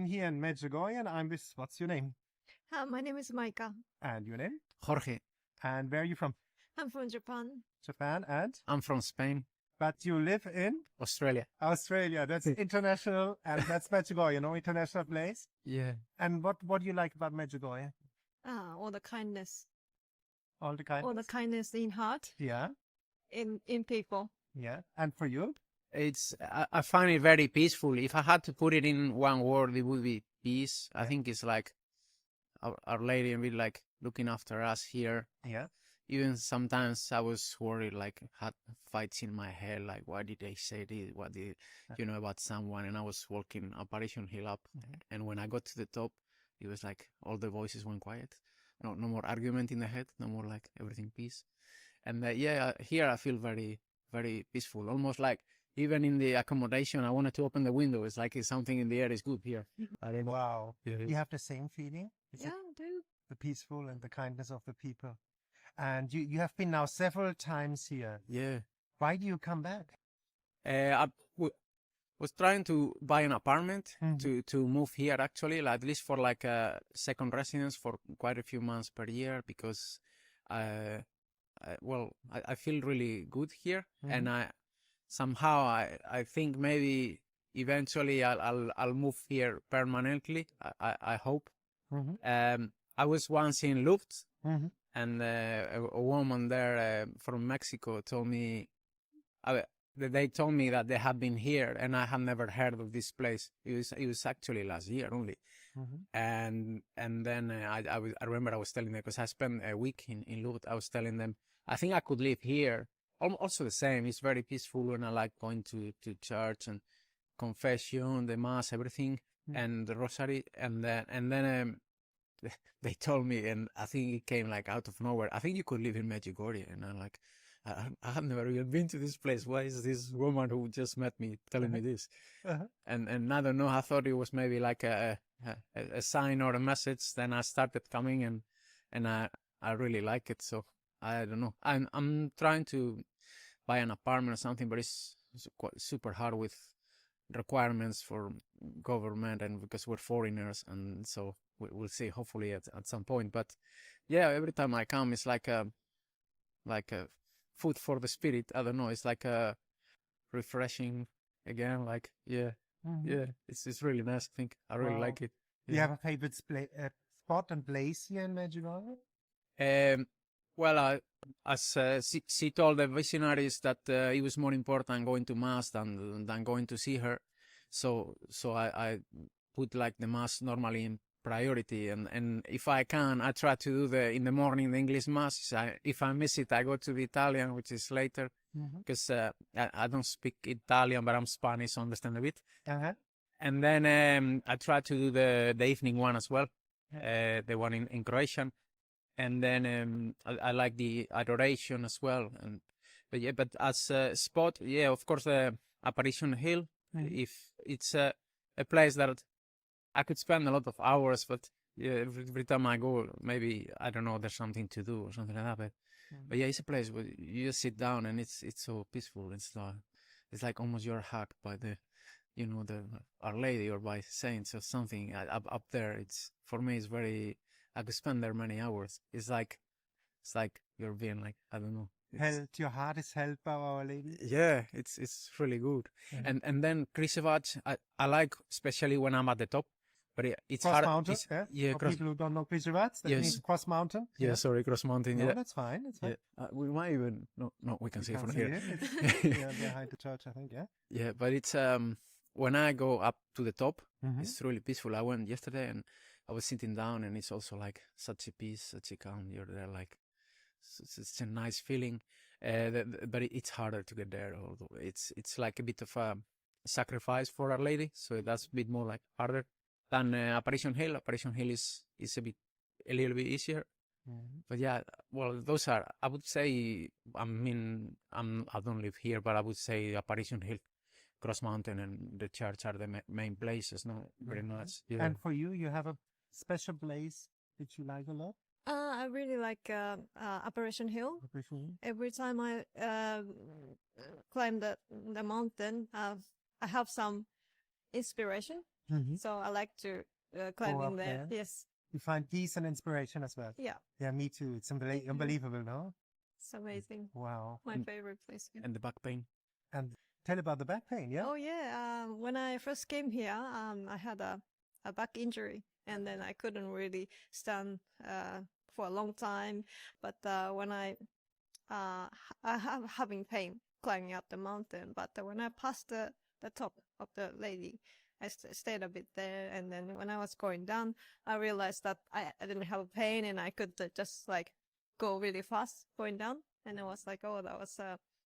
Here in Medjugorje, and I'm with, what's your name? My name is Maika. And your name? Jorge. And where are you from? I'm from Japan. Japan, and? I'm from Spain. But you live in? Australia. Australia. That's international, and that's Medjugorje, international place. Yeah. And what do you like about Medjugorje? All the kindness. All the kindness? All the kindness in heart. Yeah. In people. Yeah. And for you? I find it very peaceful. If I had to put it in one word, it would be peace. I think it's like Our Lady and really like looking after us here. Yeah. Even sometimes I was worried, like had fights in my head, like why did they say this? What did about someone? And I was walking Apparition Hill up, and when I got to the top, it was like all the voices went quiet. No more argument in the head. No more like everything peace. And here I feel very, very peaceful. Almost like even in the accommodation, I wanted to open the window. It's like something in the air is good here. Wow. Yeah. You have the same feeling? I do. The peaceful and the kindness of the people. And you have been now several times here. Yeah. Why do you come back? I was trying to buy an apartment to move here, actually, at least for like a second residence for quite a few months per year, because I feel really good here, and I think maybe eventually I'll move here permanently. I hope. I was once in Luft, and a woman there from Mexico told me, they told me that they have been here, and I have never heard of this place. It was actually last year only, and then I remember I was telling them, because I spent a week in Luft. I was telling them I think I could live here. Also the same. It's very peaceful, and I like going to church and confession, the mass, everything, and the rosary, and then they told me, and I think it came like out of nowhere, I think you could live in Medjugorje. And I'm like, I have never even been to this place. Why is this woman who just met me telling me this? And I don't know, I thought it was maybe like a sign or a message. Then I started coming, and I really like it. So I don't know. I'm trying to buy an apartment or something, but it's quite super hard with requirements for government, and because we're foreigners, and so we'll see, hopefully at some point. But yeah, every time I come, it's like a food for the spirit. I don't know, it's like a refreshing again, like it's really nice. I think I really like it. Do you have a favorite spot and place here in Medjugorje? Well, as she told the missionaries that it was more important going to mass than going to see her, so I put like the mass normally in priority, and if I can, I try to do in the morning the English mass. If I miss it, I go to the Italian, which is later, because I don't speak Italian, but I'm Spanish, so I understand a bit. And then I try to do the evening one as well, the one in Croatian. And then I like the adoration as well. But as a spot, of course, the Apparition Hill. If it's a place that I could spend a lot of hours, but every time I go, maybe, I don't know, there's something to do or something like that. But it's a place where you just sit down, and it's so peaceful. It's like almost you're hugged by the Our Lady, or by saints or something up there. For me, it's very. I could spend there many hours. It's like you're being like, I don't know. Your heart is held by Our Lady. Yeah, it's really good. And then Križevac, I like, especially when I'm at the top. But it's Cross hard. mountain. For people who don't know Križevac, that means cross mountain. Sorry, cross mountain. No, that's fine. That's fine. We might even no, we can see it from here. Behind the church, I think. Yeah, but it's when I go up to the top, it's really peaceful. I went yesterday, and I was sitting down, and it's also like such a peace, such a calm. You're there, like it's a nice feeling. But it's harder to get there. Although it's like a bit of a sacrifice for Our Lady, so that's a bit more like harder than Apparition Hill. Apparition Hill is a little bit easier. But those are. I would say. I mean, I don't live here, but I would say Apparition Hill, Cross Mountain, and the church are the main places. No, very nice. Yeah. And for you, you have a special place that you like a lot? I really like Apparition Hill. Every time I climb the mountain, I have some inspiration. So I like to Go climbing up there. there. Yes. You find peace and inspiration as well. Yeah. Yeah, me too. It's unbelievable, no? It's amazing. Wow. My favorite place. Yeah. And the back pain. And tell about the back pain, yeah? Oh yeah. When I first came here, I had a back injury, and then I couldn't really stand for a long time. But when I have having pain climbing up the mountain, but when I passed the top of the lady, I stayed a bit there, and then when I was going down, I realized that I didn't have pain, and I could just like go really fast going down, and I was like, oh, that was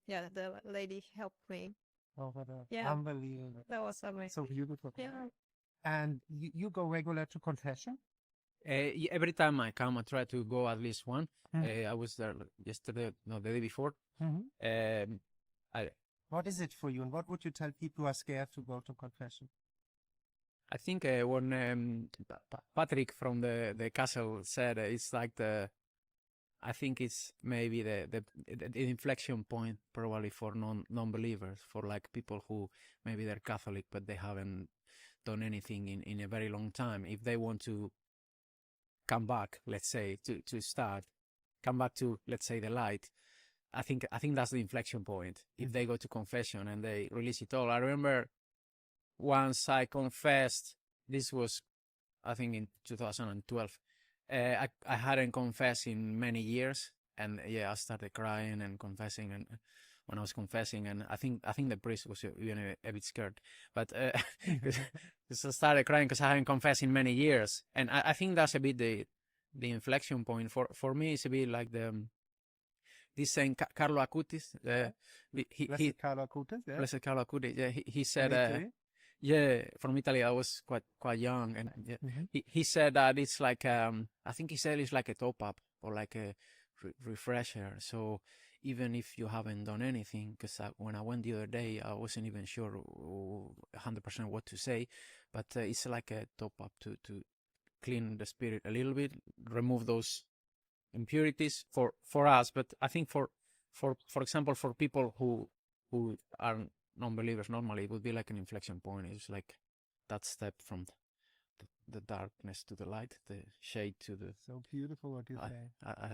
yeah, the lady helped me. Oh, what a Yeah. unbelievable. That was amazing. So beautiful. Yeah. And you go regular to confession? Every time I come, I try to go at least one. Mhm. I was there yesterday, no, the day before. Mhm. I What is it for you, and what would you tell people who are scared to go to confession? I think when Patrick from the castle said it's like I think it's maybe the inflection point probably for non-believers, for like people who maybe they're Catholic but they haven't done anything in a very long time. If they want to come back, let's say, to start, come back to, let's say, the light, I think that's the inflection point. If they go to confession and they release it all. I remember once I confessed, this was, I think, in 2012. I hadn't confessed in many years, and yeah, I started crying and confessing, and when I was confessing, and I think the priest was even a bit scared, but because I started crying because I hadn't confessed in many years, and I think that's a bit the inflection point for me. It's a bit like this Saint Carlo Acutis. Blessed Carlo Acutis, yeah. Blessed Carlo Acutis. Yeah, he said. Italy? Yeah, from Italy. I was quite young, and yeah, he said that it's like I think he said it's like a top up or like a refresher. So even if you haven't done anything, because when I went the other day, I wasn't even sure 100% what to say, but it's like a top up to clean the spirit a little bit, remove those impurities for us. But I think for example, for people who are non-believers, normally it would be like an inflection point. It's like that step from the darkness to the light, the shade to the. So beautiful what you say.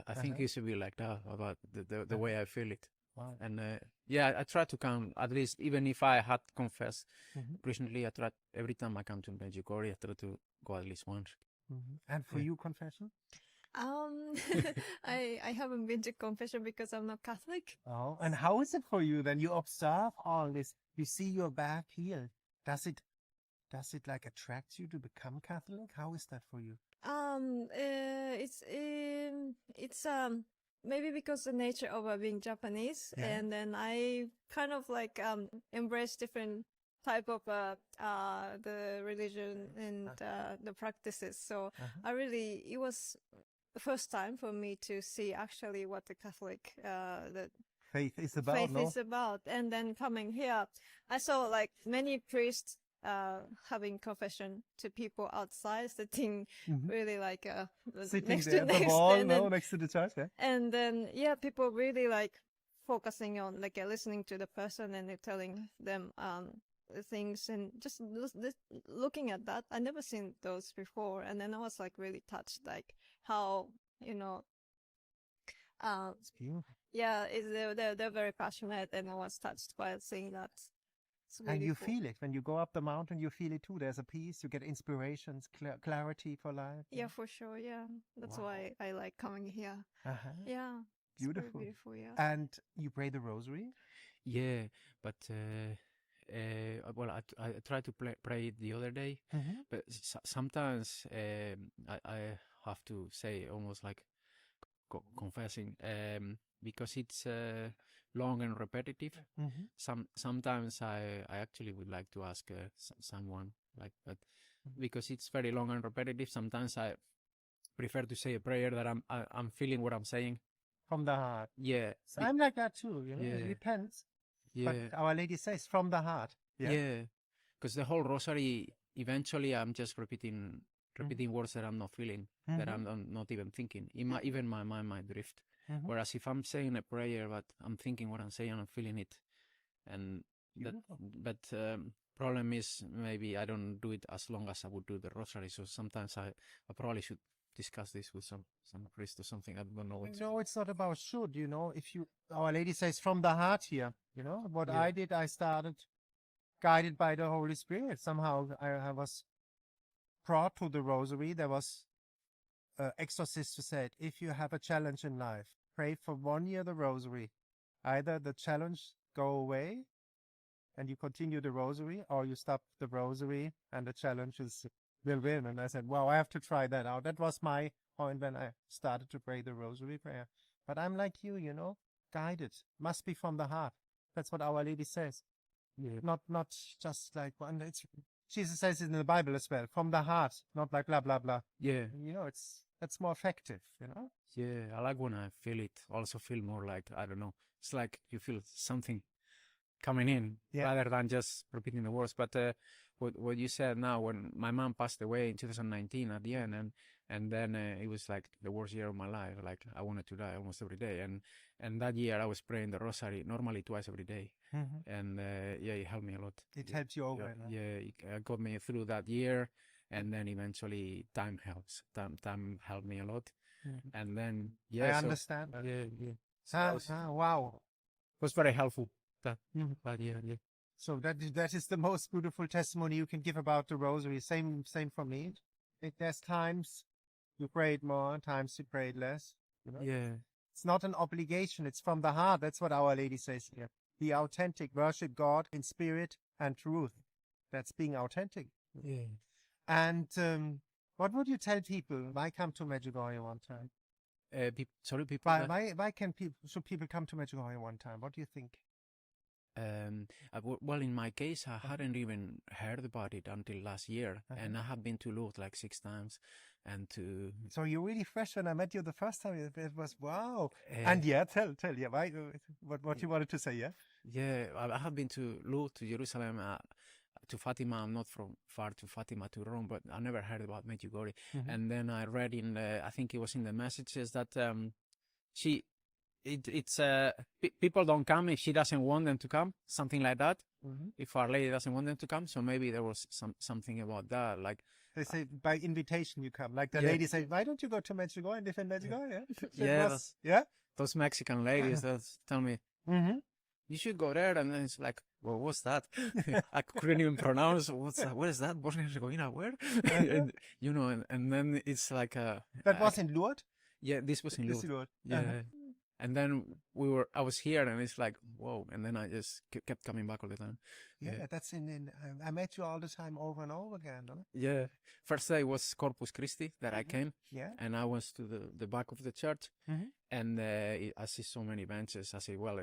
I think it should be like that about the way I feel it. Wow. And yeah, I try to come at least, even if I had confessed recently. I try every time I come to Medjugorje, I try to go at least once. And for you, confession? I haven't been to confession because I'm not Catholic. Oh, and how is it for you then? You observe all this. You see your back healed. Does it like attract you to become Catholic? How is that for you? It's maybe because the nature of being Japanese, and then I kind of like embrace different type of the religion and the practices. So it was the first time for me to see actually what the Catholic the faith is about. And then coming here, I saw like many priests having confession to people outside, sitting really like sitting next there to at the wall, next to the church. Yeah? And then people really like focusing on like listening to the person and telling them things, and just looking at that. I never seen those before, and then I was like really touched, like how it's beautiful. Yeah, they're very passionate, and I was touched by seeing that. And you feel it when you go up the mountain. You feel it too. There's a peace. You get inspirations, clarity for life. Yeah, for sure. Yeah, that's why I like coming here. Yeah, beautiful. Beautiful. Yeah. And you pray the rosary? Yeah, but well, I tried to pray it the other day, but sometimes I have to say almost like confessing because it's long and repetitive. Sometimes I actually would like to ask someone like that, because it's very long and repetitive. Sometimes I prefer to say a prayer that I'm feeling what I'm saying from the heart. Yeah, so I'm like that too. Yeah. It depends. Yeah, but Our Lady says from the heart. Yeah, because the whole rosary, eventually I'm just repeating words that I'm not feeling, that I'm not even thinking. Even my mind might drift. Whereas if I'm saying a prayer, but I'm thinking what I'm saying, I'm feeling it, and Problem is maybe I don't do it as long as I would do the rosary. So sometimes I probably should discuss this with some priest or something. I don't know. No, it's not about should, you know. If you, Our Lady says from the heart here, you know. What Yeah. I did, I started guided by the Holy Spirit. Somehow I was brought to the rosary. There was an exorcist who said, if you have a challenge in life, pray for 1 year the rosary. Either the challenge go away and you continue the rosary, or you stop the rosary and the challenge will win. And I said, wow, I have to try that out. That was my point when I started to pray the rosary prayer. But I'm like you know, guided. Must be from the heart. That's what Our Lady says. Yeah. Not just like one. Jesus says it in the Bible as well, from the heart, not like blah blah blah. Yeah. You know, that's more effective. You know. Yeah, I like when I feel it. Also feel more like, I don't know. It's like you feel something coming in rather than just repeating the words. But what you said now, when my mom passed away in 2019 at the end, and then it was like the worst year of my life. Like I wanted to die almost every day. And that year I was praying the rosary normally twice every day. Mm-hmm. And it helped me a lot. It helped you over. Yeah, it got me through that year. And then eventually time helps. Time helped me a lot. Mm-hmm. And then, I understand. Yeah. So Wow. it was very helpful. But yeah. So that is the most beautiful testimony you can give about the rosary. Same for me. There's times you prayed more, times you prayed less. You know? Yeah. It's not an obligation. It's from the heart. That's what Our Lady says here. Be authentic. Worship God in spirit and truth. That's being authentic. Yeah. And what would you tell people? Why come to Medjugorje one time? People. Why should people come to Medjugorje one time? What do you think? Well, in my case, I hadn't even heard about it until last year, and I have been to Lourdes like 6 times, and to. So you're really fresh. When I met you the first time, it was wow. And tell why? What you wanted to say? Yeah, I have been to Lourdes, to Jerusalem, to Fatima. I'm not from far to Fatima to Rome, but I never heard about Medjugorje. Mm-hmm. And then I read in, I think it was in the messages that people don't come if she doesn't want them to come, something like that. Mm-hmm. If Our Lady doesn't want them to come, so maybe there was something about that. Like they say by invitation you come. Like the lady said, why don't you go to Medjugorje and live in Medjugorje? Those Mexican ladies that tell me, you should go there, and then it's like, well, what's that? I couldn't even pronounce what is that? Bosnia and Herzegovina, where? And, you know, and then it's like that was in Lourdes. Yeah, this was in Lourdes. Yeah. And then I was here, and it's like, whoa. And then I just kept coming back all the time. Yeah, that's I met you all the time over and over again, don't I? Yeah. First day was Corpus Christi that I came. Yeah. And I was to the back of the church. And I see so many benches. I say, well,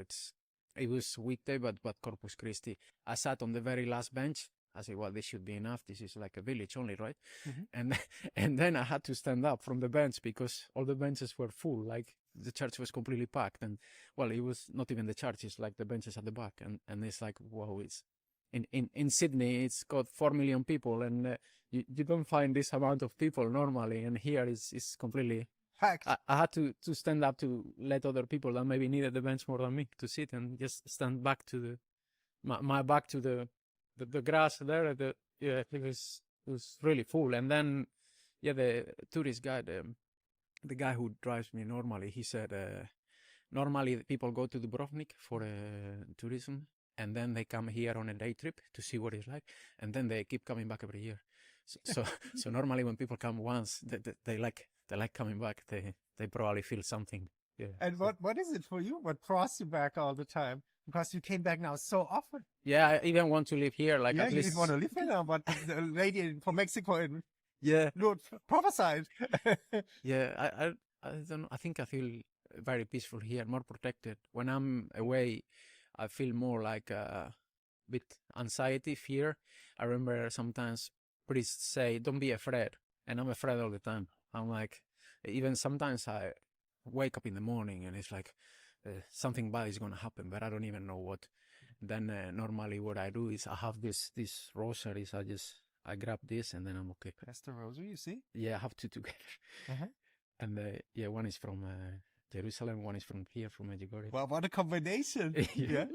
it was weekday, but Corpus Christi. I sat on the very last bench. I said, well, this should be enough. This is like a village only, right? And then I had to stand up from the bench because all the benches were full. Like the church was completely packed. And well, it was not even the church. It's like the benches at the back. And it's like, wow, it's in Sydney, it's got 4 million people. And you don't find this amount of people normally. And here it's completely packed. I had to stand up to let other people that maybe needed the bench more than me to sit and just stand back to my back to the grass there. It was really full. And then, the tourist guide, the guy who drives me normally, he said, normally people go to Dubrovnik for tourism, and then they come here on a day trip to see what it's like, and then they keep coming back every year. So normally when people come once, they like coming back. They probably feel something. Yeah. And what is it for you? What draws you back all the time? Because you came back now so often. Yeah, I even want to live here. Like at you least didn't want to live here now, but the lady from Mexico Lord prophesied. Yeah, I don't know. I think I feel very peaceful here, more protected. When I'm away, I feel more like a bit anxiety, fear. I remember sometimes priests say, "Don't be afraid," and I'm afraid all the time. I'm like, even sometimes I wake up in the morning and it's like something bad is going to happen, but I don't even know what. Then normally what I do is I have these rosaries. I grab this and then I'm okay. That's the rosary, you see? Yeah, I have 2 together. And one is from Jerusalem, one is from here, from Medjugorje. Well, what a combination. Yeah.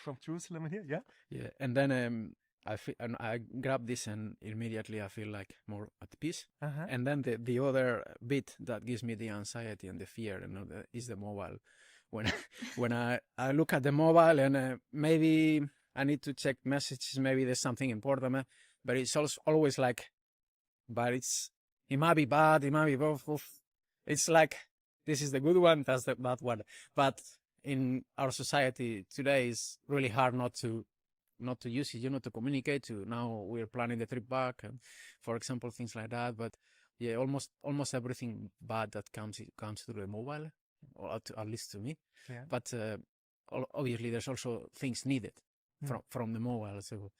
From Jerusalem and here, yeah. Yeah, and then and I grab this and immediately I feel like more at peace. Uh-huh. And then the other bit that gives me the anxiety and the fear is the mobile. When when I look at the mobile and maybe I need to check messages, maybe there's something important, but it's also always like, but it might be bad, it might be both. It's like, this is the good one, that's the bad one. But in our society today, it's really hard not to use it, to communicate. Now we're planning the trip back, and for example, things like that. But yeah, almost everything bad that comes through the mobile, or at least to me. Yeah. But obviously, there's also things needed from the mobile. So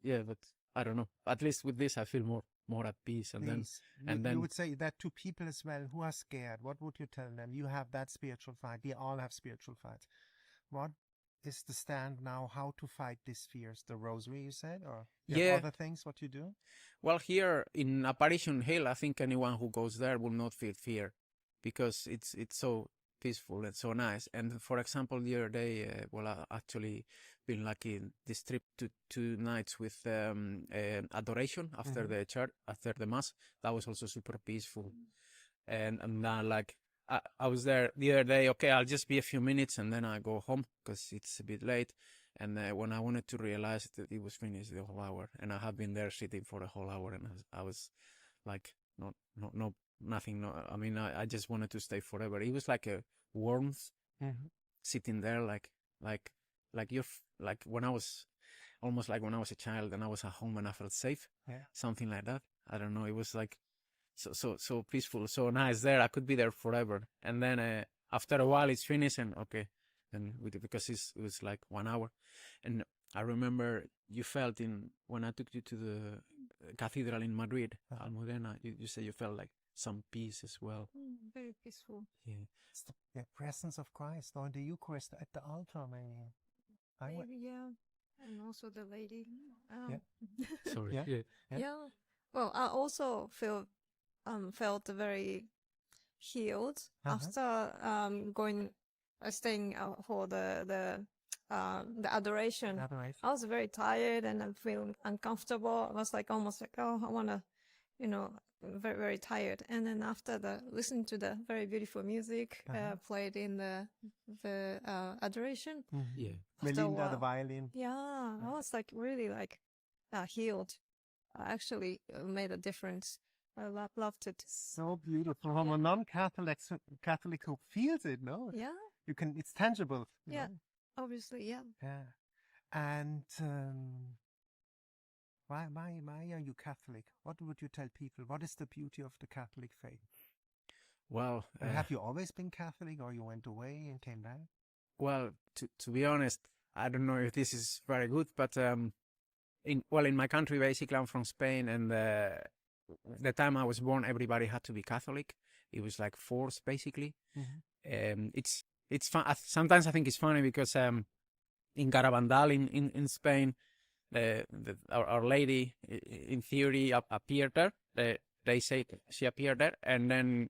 yeah, but I don't know. At least with this, I feel more at peace. And then you would say that to people as well who are scared. What would you tell them? You have that spiritual fight. We all have spiritual fights. What is the stand now? How to fight these fears? The rosary, you said, or other things? What you do? Well, here in Apparition Hill, I think anyone who goes there will not feel fear, because it's so peaceful and so nice. And for example, the other day, I actually been lucky in this trip to 2 nights with adoration after the church, after the mass. That was also super peaceful. And now, like, I was there the other day. Okay, I'll just be a few minutes and then I go home because it's a bit late. And when I wanted to realize that it was finished the whole hour, and I have been there sitting for a whole hour, and I was like, nothing. I mean, I just wanted to stay forever. It was like a warmth sitting there, like when I was almost like when I was a child and I was at home and I felt safe, something like that. I don't know. It was like so peaceful, so nice there. I could be there forever. And then after a while, it's finished, and okay, and because it was like 1 hour, and I remember you felt when I took you to the cathedral in Madrid, Almudena. You say you felt like some peace as well. Very peaceful. Yeah. It's the presence of Christ or the Eucharist at the altar, maybe. Maybe, yeah. And also the lady. Sorry. Yeah. Well, I also felt very healed after staying for the adoration. I was very tired and I feel uncomfortable. I was like almost like, oh, I want to, very, very tired. And then after listening to the very beautiful music played in the adoration. Yeah. Melinda, the violin. Yeah, I was like really like healed. I actually made a difference. I loved it. So beautiful. From a non-Catholic who feels it, no? Yeah. It's tangible. You know? Obviously, yeah. Yeah. And why are you Catholic? What would you tell people? What is the beauty of the Catholic faith? Well, have you always been Catholic, or you went away and came back? Well, to be honest, I don't know if this is very good, but in my country, basically, I'm from Spain, and the time I was born, everybody had to be Catholic. It was like forced, basically. It's fun. Sometimes I think it's funny because in Garabandal in Spain, Our Lady, in theory, appeared there. They say she appeared there, and then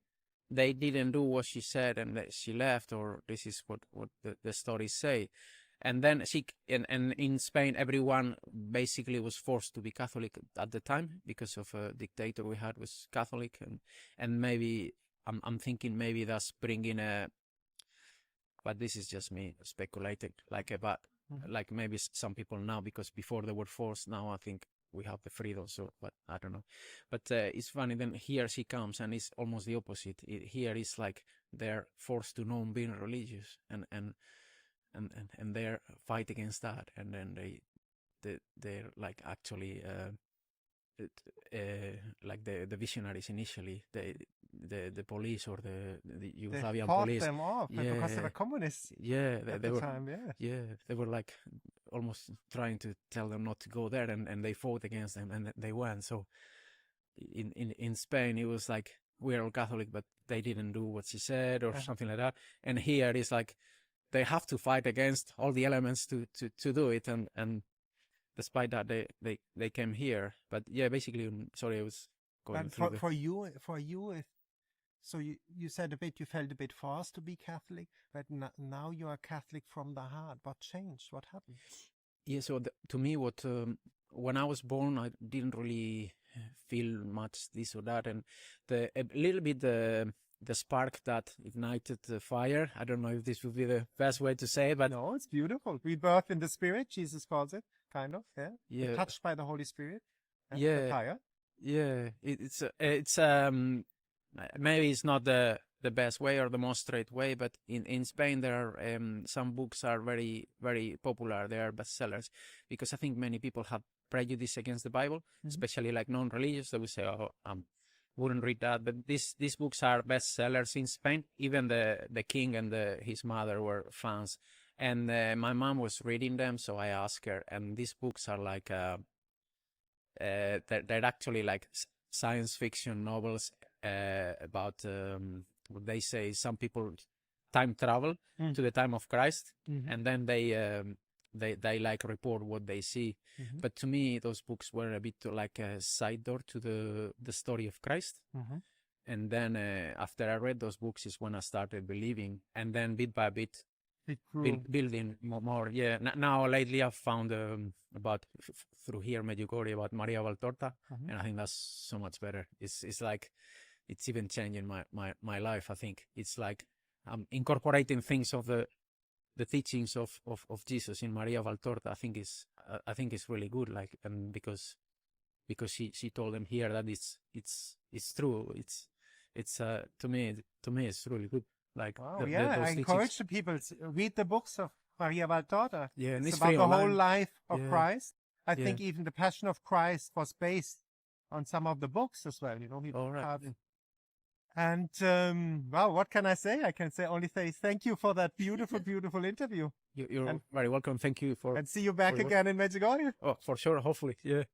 they didn't do what she said, and she left, or this is what the stories say. And then and in Spain, everyone basically was forced to be Catholic at the time because of a dictator we had was Catholic, and maybe I'm thinking maybe that's bringing but this is just me speculating, like maybe some people now, because before they were forced, now I think we have the freedom. So, but I don't know. But it's funny. Then here she comes, and it's almost the opposite. Here is like they're forced to know being religious, and they're fight against that, and then they're like actually like the visionaries initially, the police or the Yugoslavian police. They fought them off because they were communists. Yeah, at the time. They were like almost trying to tell them not to go there, and they fought against them, and they won. So in Spain, it was like we're all Catholic, but they didn't do what she said or something like that. And here it's like they have to fight against all the elements to do it, and despite that they came here. But yeah, basically, sorry, I was going through for you so you said you felt a bit forced to be Catholic, but now you are Catholic from the heart. What changed? What happened? Yeah, so to me, what when I was born, I didn't really feel much this or that, and a little bit the spark that ignited the fire. I don't know if this would be the best way to say it, but No, it's beautiful. Rebirth in the Spirit, Jesus calls it, kind of. Yeah. yeah, Touched by the Holy Spirit. The yeah, fire. yeah. It's maybe it's not the best way or the most straight way, but in Spain there are some books are very very popular. They are bestsellers because I think many people have prejudice against the Bible, especially like non-religious. They will say, "Oh, wouldn't read that." But these books are bestsellers in Spain. Even the king and his mother were fans, and my mom was reading them, so I asked her. And these books are like they're actually like science fiction novels about what they say. Some people time travel to the time of Christ, and then they like report what they see. But to me, those books were a bit like a side door to the story of Christ. And then after I read those books is when I started believing, and then bit by bit building more. Yeah. Now lately I've found about through here Medjugorje about Maria Valtorta, and I think that's so much better. It's like it's even changing my life. I think it's like I'm incorporating things of the teachings of Jesus in Maria Valtorta. I think it's really good. Like, and because she told them here that it's true. It's to me it's really good. Like, wow, those I teachings. encourage the people to read the books of Maria Valtorta. Yeah, and it's it's about free the whole online. life of Yeah. Christ. I Yeah. think even the Passion of Christ was based on some of the books as well. All right. And wow, what can I say? I can say only thank you for that beautiful, beautiful interview. You're very welcome. Thank you for. And see you back for your- again in Medjugorje. Oh, for sure. Hopefully. Yeah.